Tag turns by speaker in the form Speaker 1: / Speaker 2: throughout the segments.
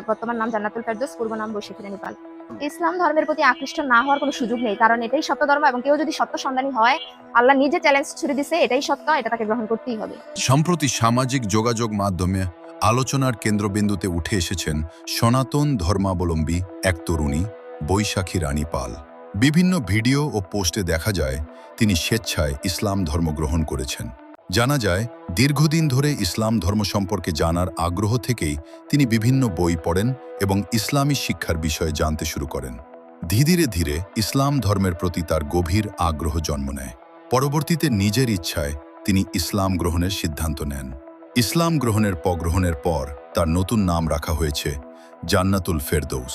Speaker 1: বর্তমান নাম জান্নাতুল ফেরদৌস, পূর্ব নাম বৈশাখী রানী পাল। ইসলাম ধর্মের প্রতি আকৃষ্ট না হওয়ার কোনো সুযোগ নেই, কারণ এটাই সত্য ধর্ম এবং কেউ যদি সত্য সন্ধানী হয়, আল্লাহ নিজে চ্যালেঞ্জ ছুড়ে দিছে, এটাই সত্য, এটা তাকে গ্রহণ করতেই হবে।
Speaker 2: সম্প্রতি সামাজিক যোগাযোগ মাধ্যমে আলোচনার কেন্দ্রবিন্দুতে উঠে এসেছেন সনাতন ধর্মাবলম্বী এক তরুণী বৈশাখী রানী পাল। বিভিন্ন ভিডিও ও পোস্টে দেখা যায় তিনি স্বেচ্ছায় ইসলাম ধর্ম গ্রহণ করেছেন। জানা যায় দীর্ঘদিন ধরে ইসলাম ধর্ম সম্পর্কে জানার আগ্রহ থেকেই তিনি বিভিন্ন বই পড়েন এবং ইসলামী শিক্ষার বিষয়ে জানতে শুরু করেন। ধীরে ধীরে ইসলাম ধর্মের প্রতি তার গভীর আগ্রহ জন্ম নেয়। পরবর্তীতে নিজের ইচ্ছায় তিনি ইসলাম গ্রহণের সিদ্ধান্ত নেন। ইসলাম গ্রহণের পর তার নতুন নাম রাখা হয়েছে জান্নাতুল ফেরদৌস।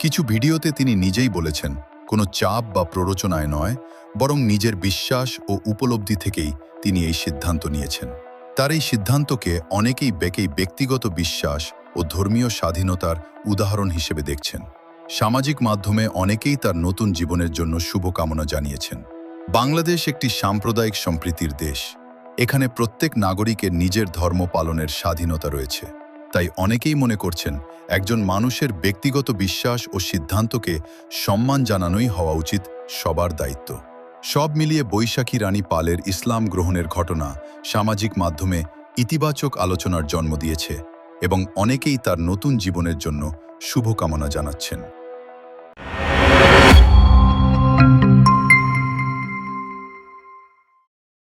Speaker 2: কিছু ভিডিওতে তিনি নিজেই বলেছেন, কোনো চাপ বা প্ররোচনায় নয়, বরং নিজের বিশ্বাস ও উপলব্ধি থেকেই তিনি এই সিদ্ধান্ত নিয়েছেন। তার এই সিদ্ধান্তকে অনেকেই ব্যক্তিগত বিশ্বাস ও ধর্মীয় স্বাধীনতার উদাহরণ হিসেবে দেখছেন। সামাজিক মাধ্যমে অনেকেই তার নতুন জীবনের জন্য শুভকামনা জানিয়েছেন। বাংলাদেশ একটি সাম্প্রদায়িক সম্প্রীতির দেশ। এখানে প্রত্যেক নাগরিকের নিজের ধর্ম পালনের স্বাধীনতা রয়েছে। তাই অনেকেই মনে করছেন একজন মানুষের ব্যক্তিগত বিশ্বাস ও সিদ্ধান্তকে সম্মান জানানোই হওয়া উচিত সবার দায়িত্ব। সব মিলিয়ে বৈশাখী রানী পালের ইসলাম গ্রহণের ঘটনা সামাজিক মাধ্যমে ইতিবাচক আলোচনার জন্ম দিয়েছে এবং অনেকেই তার নতুন জীবনের জন্য শুভকামনা জানাচ্ছেন।